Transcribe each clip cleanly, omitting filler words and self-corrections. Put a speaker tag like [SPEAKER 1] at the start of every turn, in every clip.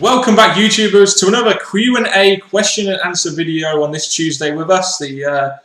[SPEAKER 1] Welcome back, YouTubers, to another Q&A question and answer video on this Tuesday with us, the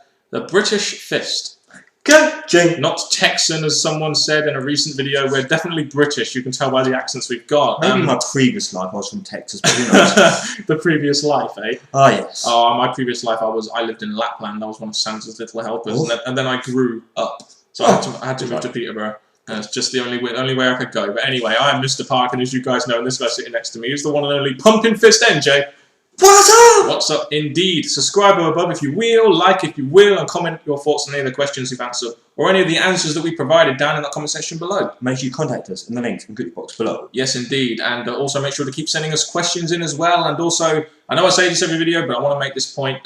[SPEAKER 1] British Fist.
[SPEAKER 2] Good.
[SPEAKER 1] Not Texan, as someone said in a recent video. We're definitely British. You can tell by the accents we've got.
[SPEAKER 2] Maybe my previous life I was from Texas, but who knows?
[SPEAKER 1] The previous life, eh?
[SPEAKER 2] Oh, yes.
[SPEAKER 1] Oh, my previous life, I lived in Lapland. I was one of Santa's little helpers, and then I grew up. So I had to move to Peterborough. And it's just the only way I could go. But anyway, I am Mr. Parkin, as you guys know, and this guy sitting next to me is the one and only Pumpkin Fist NJ.
[SPEAKER 2] What's up?
[SPEAKER 1] What's up, indeed. Subscribe above if you will, like if you will, and comment your thoughts on any of the questions you've answered, or any of the answers that we provided down in the comment section below.
[SPEAKER 2] Make sure you contact us in the link in the box below.
[SPEAKER 1] Yes, indeed. And also make sure to keep sending us questions in as well. And also, I know I say this every video, but I want to make this point.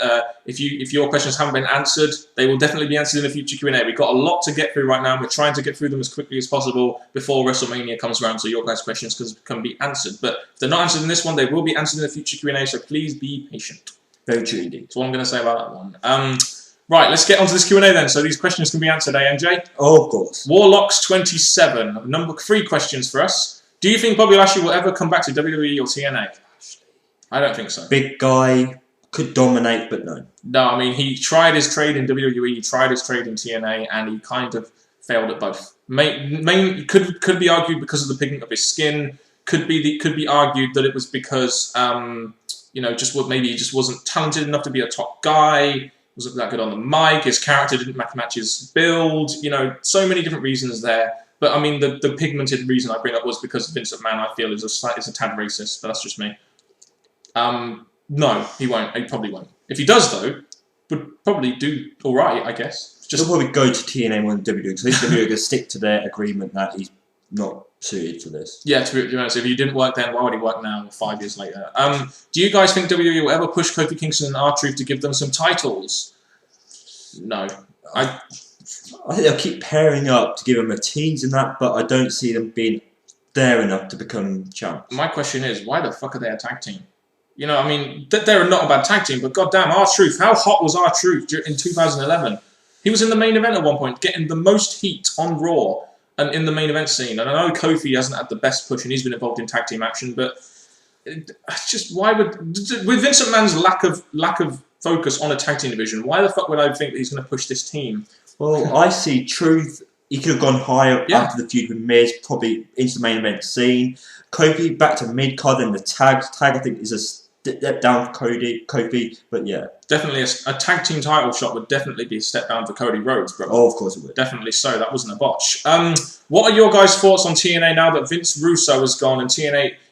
[SPEAKER 1] If your questions haven't been answered, they will definitely be answered in a future Q&A. We've got a lot to get through right now, and we're trying to get through them as quickly as possible before WrestleMania comes around, so your guys' questions can be answered. But if they're not answered in this one, they will be answered in a future Q&A, so please be patient.
[SPEAKER 2] Very true indeed.
[SPEAKER 1] That's all I'm going to say about that one. Right, let's get onto this Q&A then. So these questions can be answered, NJ?
[SPEAKER 2] Oh, of course.
[SPEAKER 1] Warlocks27, number 3 questions for us. Do you think Bobby Lashley will ever come back to WWE or TNA? I don't think so.
[SPEAKER 2] Big guy, could dominate, but no.
[SPEAKER 1] No, I mean, he tried his trade in WWE, he tried his trade in TNA, and he kind of failed at both. Could be argued because of the pigment of his skin. Could be argued that it was because maybe he just wasn't talented enough to be a top guy. Wasn't that good on the mic. His character didn't match his build. So many different reasons there. But I mean, the pigmented reason I bring up was because Vince McMahon, I feel, is a tad racist. But that's just me. No, he won't. He probably won't. If he does, though, would probably do all right, I guess.
[SPEAKER 2] He'll probably go to TNA more than WWE, because WWE are going to stick to their agreement that he's not suited for this.
[SPEAKER 1] Yeah, to be honest, if he didn't work then, why would he work now, 5 years later? Do you guys think WWE will ever push Kofi Kingston and R-Truth to give them some titles? No. I
[SPEAKER 2] think they'll keep pairing up to give them a tease in that, but I don't see them being there enough to become champs.
[SPEAKER 1] My question is, why the fuck are they a tag team? I mean, they're not a bad tag team, but goddamn, R-Truth, how hot was R-Truth in 2011? He was in the main event at one point, getting the most heat on Raw and in the main event scene. And I know Kofi hasn't had the best push, and he's been involved in tag team action, but just why would, with Vince McMahon's lack of focus on a tag team division, why the fuck would I think that he's going to push this team?
[SPEAKER 2] Well, I see Truth. He could have gone higher after the feud with Miz, probably into the main event scene. Kofi back to mid card, and the tag I think is a step down for Kofi, but yeah. Definitely
[SPEAKER 1] a tag team title shot would definitely be a step down for Cody Rhodes, bro.
[SPEAKER 2] Oh, of course it would.
[SPEAKER 1] Definitely so. That wasn't a botch. What are your guys' thoughts on TNA now that Vince Russo has gone, and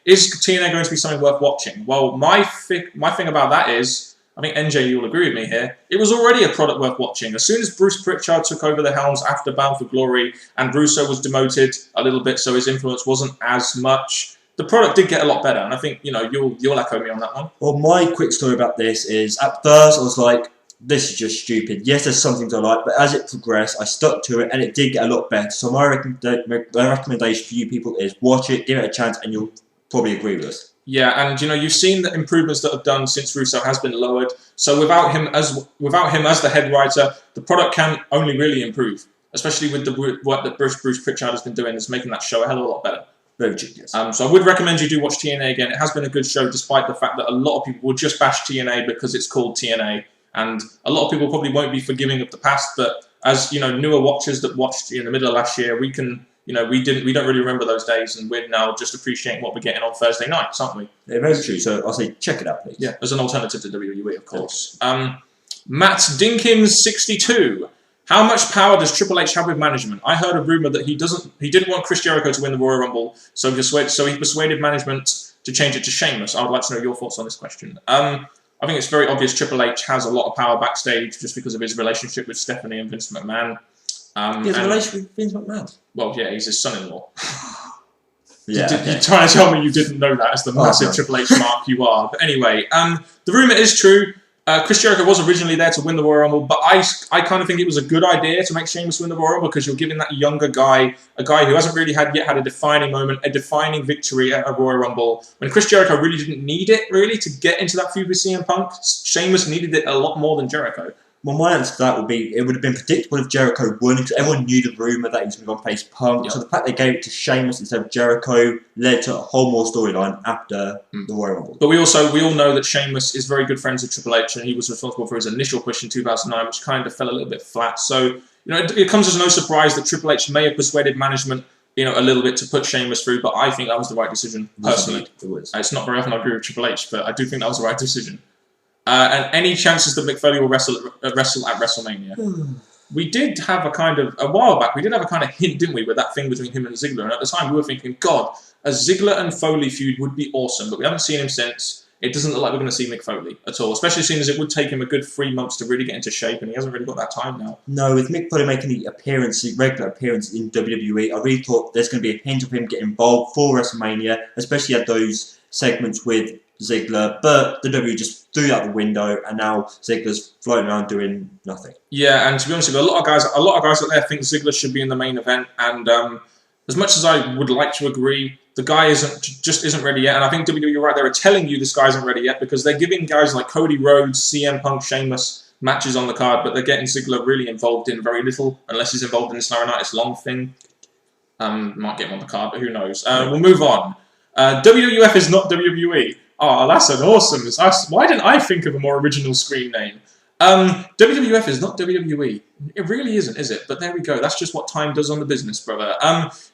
[SPEAKER 1] is TNA going to be something worth watching? Well, my thing about that is, I think NJ, you'll agree with me here, it was already a product worth watching. As soon as Bruce Pritchard took over the helms after Bound for Glory, and Russo was demoted a little bit, so his influence wasn't as much, the product did get a lot better, and I think, you'll echo me on that one.
[SPEAKER 2] Well, my quick story about this is, at first I was like, this is just stupid. Yes, there's some things I like, but as it progressed, I stuck to it, and it did get a lot better. So my recommendation for you people is watch it, give it a chance, and you'll probably agree with us.
[SPEAKER 1] Yeah, and you've seen the improvements that have done since Russo has been lowered. So without him as the head writer, the product can only really improve, especially with the work that Bruce Pritchard has been doing, is making that show a hell of a lot better.
[SPEAKER 2] Very genius.
[SPEAKER 1] So I would recommend you do watch TNA again. It has been a good show, despite the fact that a lot of people will just bash TNA because it's called TNA, and a lot of people probably won't be forgiving of the past. But as newer watchers that watched in the middle of last year, we can, we don't really remember those days, and we're now just appreciating what we're getting on Thursday nights, aren't we?
[SPEAKER 2] Yeah, very true. So I'll say check it out, please.
[SPEAKER 1] Yeah, as an alternative to WWE, of course. Matt Dinkins62. How much power does Triple H have with management? I heard a rumor that he didn't want Chris Jericho to win the Royal Rumble, so he persuaded management to change it to Sheamus. I would like to know your thoughts on this question. I think it's very obvious Triple H has a lot of power backstage just because of his relationship with Stephanie and Vince McMahon.
[SPEAKER 2] He has a relationship with Vince McMahon?
[SPEAKER 1] Well, yeah, he's his son-in-law.
[SPEAKER 2] Yeah,
[SPEAKER 1] You're trying to tell me you didn't know that as the massive Triple H mark you are. But anyway, the rumour is true. Chris Jericho was originally there to win the Royal Rumble, but I kind of think it was a good idea to make Sheamus win the Royal Rumble, because you're giving that younger guy, a guy who hasn't really yet had a defining moment, a defining victory at a Royal Rumble, when Chris Jericho really didn't need it, really, to get into that feud with CM Punk. Sheamus needed it a lot more than Jericho.
[SPEAKER 2] Well, my answer to that would be it would have been predictable if Jericho won because everyone knew the rumour that he was going to go and face Punk.
[SPEAKER 1] Yep.
[SPEAKER 2] So the fact they gave it to Sheamus instead of Jericho led to a whole more storyline after the Royal Rumble.
[SPEAKER 1] But we all know that Sheamus is very good friends with Triple H, and he was responsible for his initial push in 2009, which kind of fell a little bit flat. So it comes as no surprise that Triple H may have persuaded management a little bit to put Sheamus through, but I think that was the right decision personally.
[SPEAKER 2] It was.
[SPEAKER 1] It's not very often I agree with Triple H, but I do think that was the right decision. And any chances that Mick Foley will wrestle at WrestleMania? We did have a while back, we did have a kind of hint, didn't we, with that thing between him and Ziggler. And at the time, we were thinking, God, a Ziggler and Foley feud would be awesome. But we haven't seen him since. It doesn't look like we're going to see Mick Foley at all, especially seeing as it would take him a good 3 months to really get into shape, and he hasn't really got that time now.
[SPEAKER 2] No, with Mick Foley making the regular appearance in WWE, I really thought there's going to be a hint of him getting involved for WrestleMania, especially at those segments with Ziggler, but the WWE just threw out the window, and now Ziggler's floating around doing nothing.
[SPEAKER 1] Yeah, and to be honest with you, a lot of guys out there think Ziggler should be in the main event, and as much as I would like to agree, the guy isn't ready yet, and I think WWE, you're right, they were telling you this guy isn't ready yet because they're giving guys like Cody Rhodes, CM Punk, Sheamus matches on the card, but they're getting Ziggler really involved in very little, unless he's involved in this Laurinaitis Long thing. Might get him on the card, but who knows. We'll move on. WWF is not WWE. Oh, that's an awesome... Why didn't I think of a more original screen name? WWF is not WWE. It really isn't, is it? But there we go. That's just what time does on the business, brother.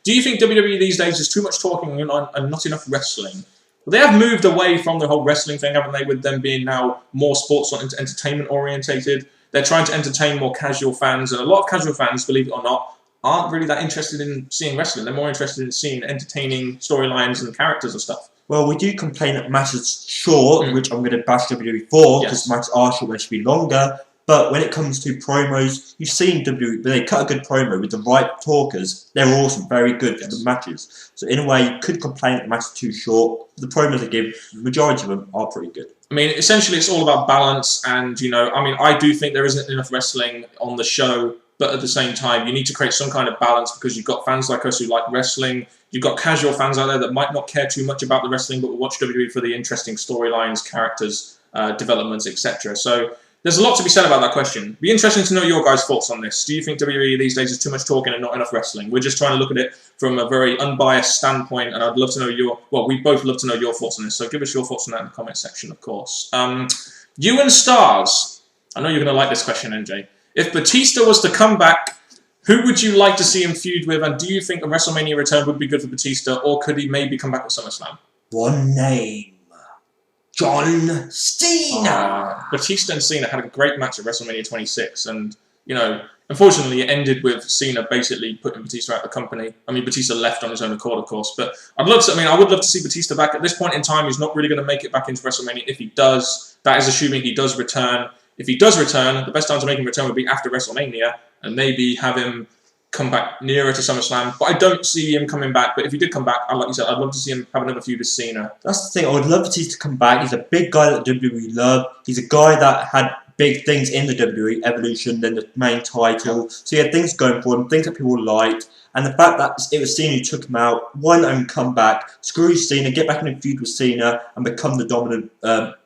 [SPEAKER 1] Do you think WWE these days is too much talking and not enough wrestling? Well, they have moved away from the whole wrestling thing, haven't they, with them being now more sports or entertainment orientated. They're trying to entertain more casual fans, and a lot of casual fans, believe it or not, aren't really that interested in seeing wrestling. They're more interested in seeing entertaining storylines and characters and stuff.
[SPEAKER 2] Well, we do complain that matches short, which I'm going to bash WWE for, because matches are short, they should be longer. But when it comes to promos, you've seen WWE, they cut a good promo with the right talkers. They're awesome, very good for the matches. So in a way, you could complain that the match is too short. The promos they give, the majority of them are pretty good.
[SPEAKER 1] I mean, essentially, it's all about balance, and I do think there isn't enough wrestling on the show. But at the same time, you need to create some kind of balance because you've got fans like us who like wrestling. You've got casual fans out there that might not care too much about the wrestling, but will watch WWE for the interesting storylines, characters, developments, etc. So there's a lot to be said about that question. It'd be interesting to know your guys' thoughts on this. Do you think WWE these days is too much talking and not enough wrestling? We're just trying to look at it from a very unbiased standpoint, and I'd love to know we both love to know your thoughts on this. So give us your thoughts on that in the comment section, of course. You and Stars. I know you're going to like this question, NJ. If Batista was to come back, who would you like to see him feud with, and do you think a WrestleMania return would be good for Batista, or could he maybe come back at SummerSlam?
[SPEAKER 2] One name. John Cena!
[SPEAKER 1] Batista and Cena had a great match at WrestleMania 26, and, unfortunately it ended with Cena basically putting Batista out of the company. I mean, Batista left on his own accord, of course, but I would love to see Batista back. At this point in time, he's not really going to make it back into WrestleMania. If he does, that is assuming he does return. If he does return, the best time to make him return would be after WrestleMania, and maybe have him come back nearer to SummerSlam. But I don't see him coming back. But if he did come back, like you said, I'd love to see him have another feud with Cena.
[SPEAKER 2] That's the thing. I would love Batista to come back. He's a big guy that WWE love. He's a guy that had big things in the WWE, Evolution, then the main title. So he had things going for him, things that people liked. And the fact that it was Cena who took him out, why not him come back, screw Cena, get back in a feud with Cena, and become the dominant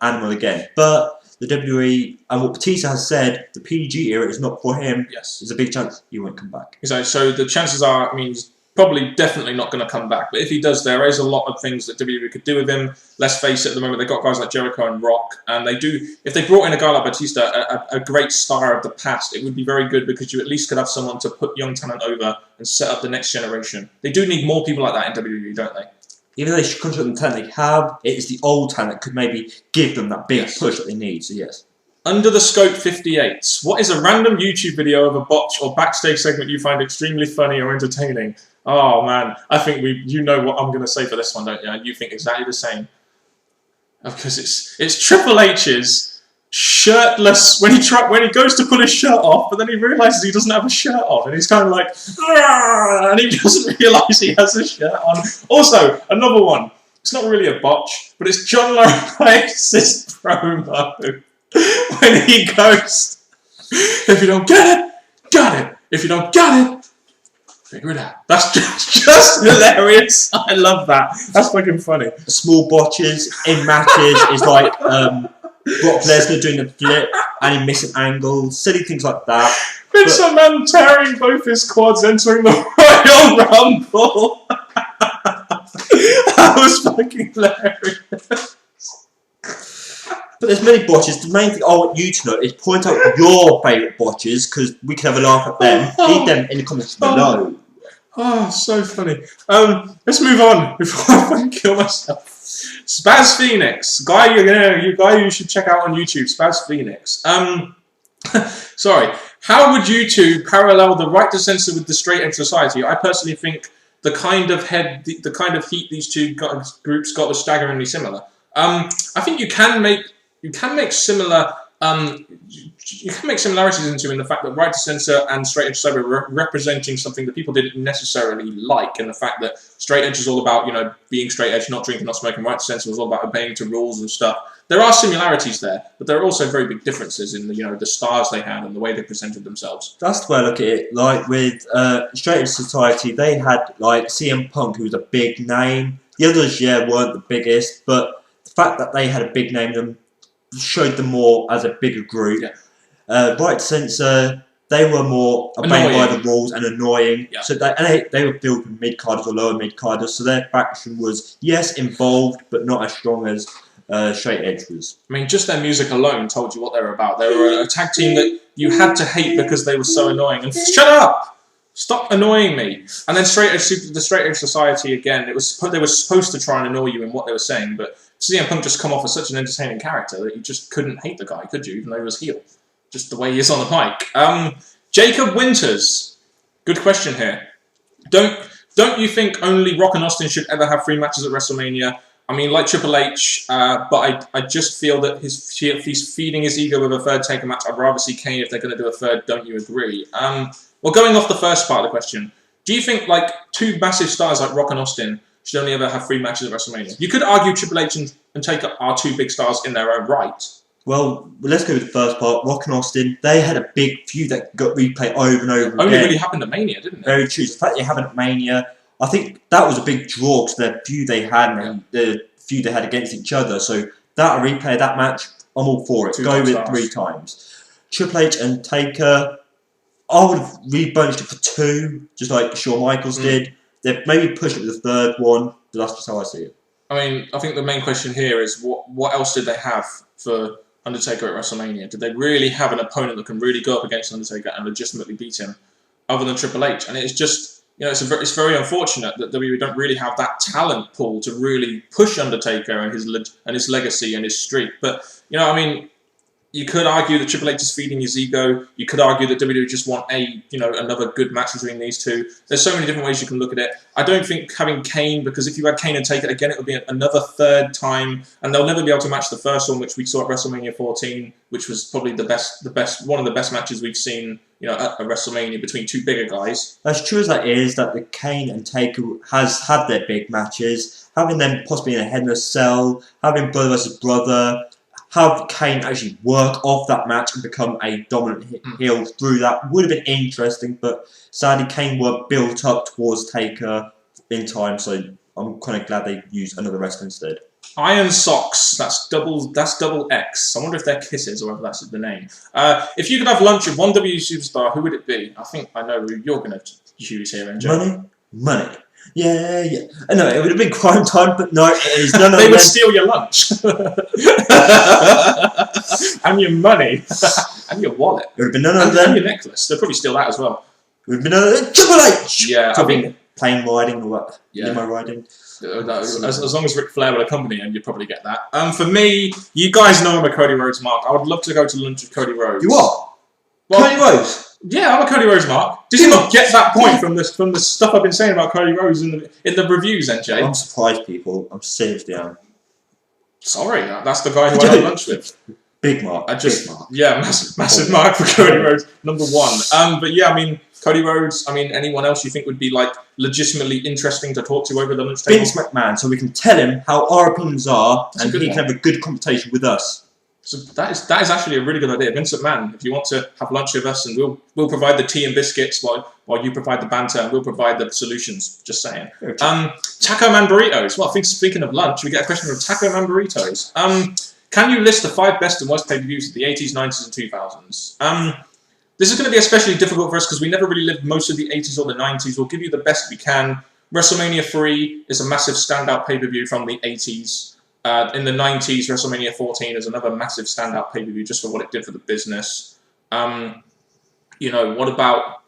[SPEAKER 2] animal again. But the WWE, and what Batista has said, the PG era is not for him.
[SPEAKER 1] Yes.
[SPEAKER 2] There's a big chance he won't come back.
[SPEAKER 1] Exactly. So the chances are, he's probably definitely not going to come back. But if he does, there is a lot of things that WWE could do with him. Let's face it, at the moment, they've got guys like Jericho and Rock. And they do, if they brought in a guy like Batista, a great star of the past, it would be very good because you at least could have someone to put young talent over and set up the next generation. They do need more people like that in WWE, don't they?
[SPEAKER 2] Even though they should control the talent they have, it is the old talent that could maybe give them that big push that they need, so yes.
[SPEAKER 1] Under the Scope 58, what is a random YouTube video of a botch or backstage segment you find extremely funny or entertaining? Oh man, I think you know what I'm going to say for this one, don't you? You think exactly the same. Because it's Triple H's shirtless when he goes to pull his shirt off, but then he realises he doesn't have a shirt on, and he's kind of like, and he doesn't realise he has a shirt on. Also, another one. It's not really a botch, but it's John Laurinaitis' promo when he goes, "If you don't get it, got it. If you don't got it, figure it out." That's just hilarious. I love that. That's fucking funny.
[SPEAKER 2] Small botches in matches is like Brock Lesnar doing the flip. and he missing angles, silly things like that.
[SPEAKER 1] Vince McMahon tearing both his quads entering the Royal Rumble. That was fucking hilarious.
[SPEAKER 2] But there's many botches. The main thing I want you to know is point out your favourite botches, because we can have a laugh at them. Leave them in the comments below.
[SPEAKER 1] Oh, so funny. Let's move on before I fucking kill myself. Spaz Phoenix, guy you should check out on YouTube. Spaz Phoenix. Sorry. How would you two parallel the right to censor with the straight edge society? I personally think the kind of heat these two groups got was staggeringly similar. I think you can make similar. You can make similarities in the fact that right to censor and straight edge society were representing something that people didn't necessarily like, and the fact that straight edge is all about being straight edge, not drinking, not smoking. Right to censor was all about obeying to rules and stuff. There are similarities there, but there are also very big differences in the stars they had and the way they presented themselves.
[SPEAKER 2] That's the way I look at it. Like with straight edge society, they had like CM Punk, who was a big name. The others, weren't the biggest, but the fact that they had a big name them showed them more as a bigger group.
[SPEAKER 1] Yeah.
[SPEAKER 2] Right to censor, they were more obeying by the rules and annoying. Yeah. So they were filled with mid-carders or lower mid-carders, so their faction was, yes, involved, but not as strong as straight edge was.
[SPEAKER 1] I mean, just their music alone told you what they were about. They were a tag team that you had to hate because they were so annoying. And shut up! Stop annoying me. And then the straight edge society again. They were supposed to try and annoy you in what they were saying, but CM Punk just come off as such an entertaining character that you just couldn't hate the guy, could you? Even though he was heel, just the way he is on the mic. Jacob Winters, good question here. Don't you think only Rock and Austin should ever have 3 matches at WrestleMania? I mean, like Triple H, but I just feel that if he's feeding his ego with a third Taker match, I'd rather see Kane if they're going to do a third. Don't you agree? Well, going off the first part of the question, do you think like 2 massive stars like Rock and Austin should only ever have 3 matches at WrestleMania? You could argue Triple H and Taker are 2 big stars in their own right.
[SPEAKER 2] Well, let's go with the first part. Rock and Austin, they had a big feud that got replayed over and over again.
[SPEAKER 1] Only really happened at Mania, didn't it?
[SPEAKER 2] Very true. The fact they happened at Mania, I think that was a big draw to the feud they had and the feud they had against each other. So that replay, that match, I'm all for it. Go with 3 times. Triple H and Taker, I would have rebunched it for 2, just like Shawn Michaels did. They've maybe pushed it to the 3rd one, but that's just how I see it.
[SPEAKER 1] I mean, I think the main question here is what else did they have for Undertaker at WrestleMania? Did they really have an opponent that can really go up against Undertaker and legitimately beat him, other than Triple H? And it's just, it's very unfortunate that WWE don't really have that talent pool to really push Undertaker and his legacy and his streak. But I mean, you could argue that Triple H is feeding his ego. You could argue that WWE just want another good match between these two. There's so many different ways you can look at it. I don't think having Kane, because if you had Kane and Taker again, it would be another 3rd time, and they'll never be able to match the first one, which we saw at WrestleMania 14, which was probably one of the best matches we've seen, at WrestleMania between 2 bigger guys.
[SPEAKER 2] As true as that is, that the Kane and Taker has had their big matches, having them possibly in a Hell in a Cell, having brother versus brother. Have Kane actually work off that match and become a dominant heel through that would have been interesting, but sadly Kane weren't built up towards Taker in time, so I'm kind of glad they used another wrestler instead. Iron
[SPEAKER 1] Socks, that's double X. I wonder if they're kisses or whether that's the name. If you could have lunch with one WWE superstar, who would it be? I think I know who you're going to choose here, NJ.
[SPEAKER 2] Money. Yeah. No, it would have been Crime Time, but no, it is none of
[SPEAKER 1] them. They would steal your lunch. And your money. And your wallet.
[SPEAKER 2] It would have been none of them.
[SPEAKER 1] And your necklace. They'd probably steal that as well.
[SPEAKER 2] It would have been none of them. Triple H!
[SPEAKER 1] Yeah, I mean,
[SPEAKER 2] plane riding or what? Yeah. Limo riding.
[SPEAKER 1] As long as Ric Flair would accompany him, you'd probably get that. For me, you guys know I'm a Cody Rhodes mark. I would love to go to lunch with Cody Rhodes.
[SPEAKER 2] You are? Well, Cody Rhodes?
[SPEAKER 1] Yeah, I'm a Cody Rhodes mark. Did you not get that point from the stuff I've been saying about Cody Rhodes in the reviews, NJ?
[SPEAKER 2] I'm surprised, people. I'm seriously down.
[SPEAKER 1] Sorry, that's the guy who I had lunch with.
[SPEAKER 2] Big mark.
[SPEAKER 1] Big mark. Yeah, massive mark for Cody Rhodes, number 1. But yeah, I mean, Cody Rhodes. I mean, anyone else you think would be like legitimately interesting to talk to over the lunch table?
[SPEAKER 2] Vince McMahon, so we can tell him how our opinions are, and he can have a good conversation with us.
[SPEAKER 1] So that is actually a really good idea. Vince McMahon, if you want to have lunch with us, and we'll provide the tea and biscuits while you provide the banter, and we'll provide the solutions. Just saying. Taco Man Burritos. Well, I think speaking of lunch, we get a question from Taco Man Burritos. Can you list the 5 best and worst pay-per-views of the 80s, 90s, and 2000s? This is going to be especially difficult for us because we never really lived most of the 80s or the 90s. We'll give you the best we can. WrestleMania 3 is a massive standout pay-per-view from the 80s. In the 90s, WrestleMania 14 is another massive standout pay-per-view just for what it did for the business. You know, what about...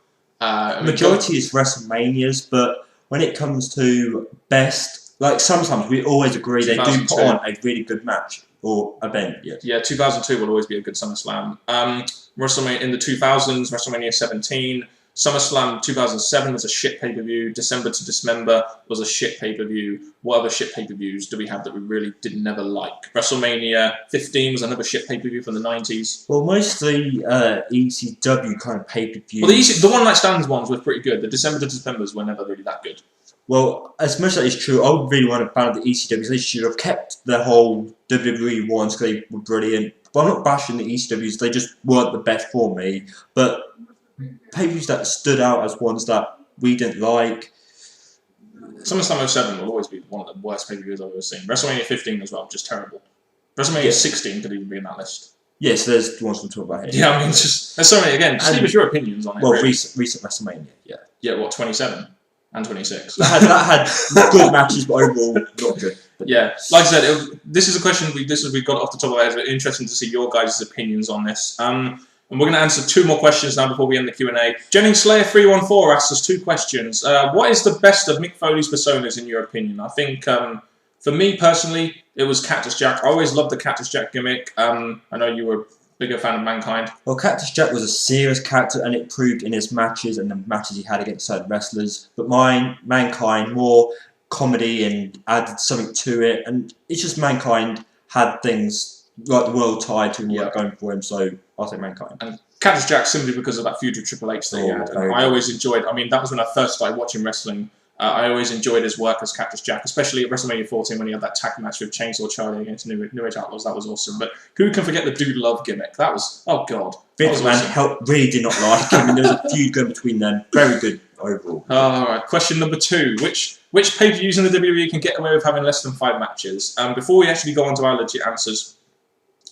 [SPEAKER 2] majority is WrestleManias, but when it comes to best, like sometimes we always agree they do put on a really good match or event.
[SPEAKER 1] Yeah, 2002 will always be a good SummerSlam. WrestleMania in the 2000s, WrestleMania 17. SummerSlam 2007 was a shit pay-per-view. December to Dismember was a shit pay-per-view. What other shit pay-per-views do we have that we really never like? WrestleMania 15 was another shit pay-per-view from the 90s.
[SPEAKER 2] Well, mostly ECW kind of pay-per-views.
[SPEAKER 1] Well, the One Night Stands ones were pretty good. The December to Dismembers were never really that good.
[SPEAKER 2] Well, as much as that is true, I would really want to ban the ECWs. They should have kept the whole WWE ones because they were brilliant. But I'm not bashing the ECWs, they just weren't the best for me. But pay-per-views that stood out as ones that we didn't like.
[SPEAKER 1] SummerSlam 07 will always be one of the worst pay-per-views I've ever seen. WrestleMania 15 as well, just terrible. WrestleMania 16 could even be in that list.
[SPEAKER 2] Yes, there's the ones we'll talk about here.
[SPEAKER 1] Yeah, I mean, just there's so many, again, just leave us your opinions on it.
[SPEAKER 2] Well,
[SPEAKER 1] really.
[SPEAKER 2] recent WrestleMania, yeah.
[SPEAKER 1] Yeah, what, 27 and 26?
[SPEAKER 2] That had good matches, but overall, not good. But
[SPEAKER 1] yeah, like I said, this is a question we got off the top of our heads, but interesting to see your guys' opinions on this. And we're going to answer 2 more questions now before we end the Q&A. Jennings Slayer 314 asks us 2 questions. What is the best of Mick Foley's personas in your opinion? I think, for me personally, it was Cactus Jack. I always loved the Cactus Jack gimmick. I know you were a bigger fan of Mankind.
[SPEAKER 2] Well, Cactus Jack was a serious character, and it proved in his matches and the matches he had against certain wrestlers. But Mankind, more comedy and added something to it. And it's just Mankind had things like the world title going for him, so I'll say Mankind.
[SPEAKER 1] And Cactus Jack simply because of that feud with Triple H that he had. And I always enjoyed, I mean, that was when I first started watching wrestling. I always enjoyed his work as Cactus Jack, especially at WrestleMania 14 when he had that tag match with Chainsaw Charlie against New Age Outlaws. That was awesome. But who can forget the Dude Love gimmick? That was, oh God.
[SPEAKER 2] Vince McMahon really did not like him, and there was a feud going between them. Very good overall.
[SPEAKER 1] Alright, question number 2. Which pay-per-views in the WWE can get away with having less than 5 matches? Before we actually go on to our legit answers,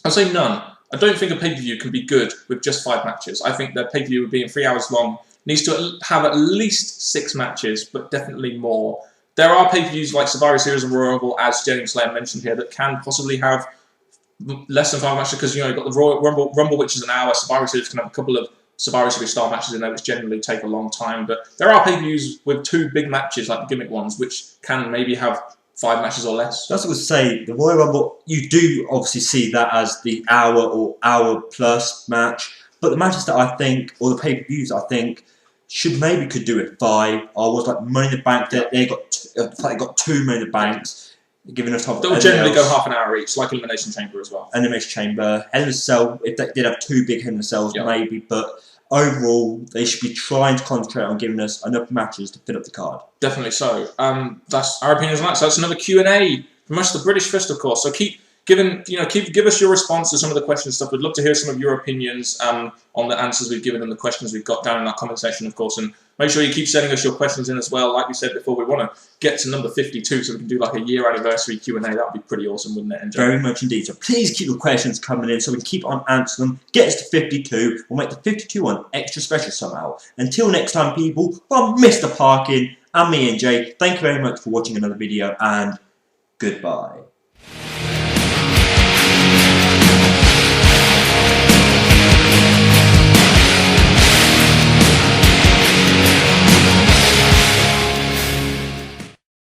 [SPEAKER 1] I'll say none. I don't think a pay-per-view can be good with just 5 matches. I think that pay-per-view being 3 hours long needs to have at least 6 matches, but definitely more. There are pay-per-views like Survivor Series and Royal Rumble, as James Slayer mentioned here, that can possibly have less than 5 matches because, you know, you've got the Royal Rumble, which is an hour. Survivor Series can have a couple of Survivor Series style matches in there, which generally take a long time. But there are pay-per-views with 2 big matches, like the gimmick ones, which can maybe have 5 matches or less.
[SPEAKER 2] That's what I would say. The Royal Rumble, you do obviously see that as the hour or hour plus match. But the matches that I think, or the pay-per-views I think, could do it 5. Or was like Money in the Bank. They got 2 Money in the Banks, giving us time.
[SPEAKER 1] They'll generally go half an hour each, like Elimination Chamber as well.
[SPEAKER 2] Elimination Chamber, Hell in a Cell. If they did have 2 big Hell in a Cells, maybe. But overall, they should be trying to concentrate on giving us enough matches to fill up the card.
[SPEAKER 1] Definitely so. That's our opinions on that. So that's another Q&A from us, the British Fist, of course. So give us your response to some of the questions and stuff. We'd love to hear some of your opinions on the answers we've given and the questions we've got down in our comment section, of course. And make sure you keep sending us your questions in as well. Like we said before, we want to get to number 52 so we can do like a year anniversary Q&A. That would be pretty awesome, wouldn't it, NJ?
[SPEAKER 2] Very much indeed. So please keep your questions coming in so we can keep on answering them. Get us to 52. We'll make the 52 one extra special somehow. Until next time, people, from Mr. Parkin and me and Jay, thank you very much for watching another video, and goodbye.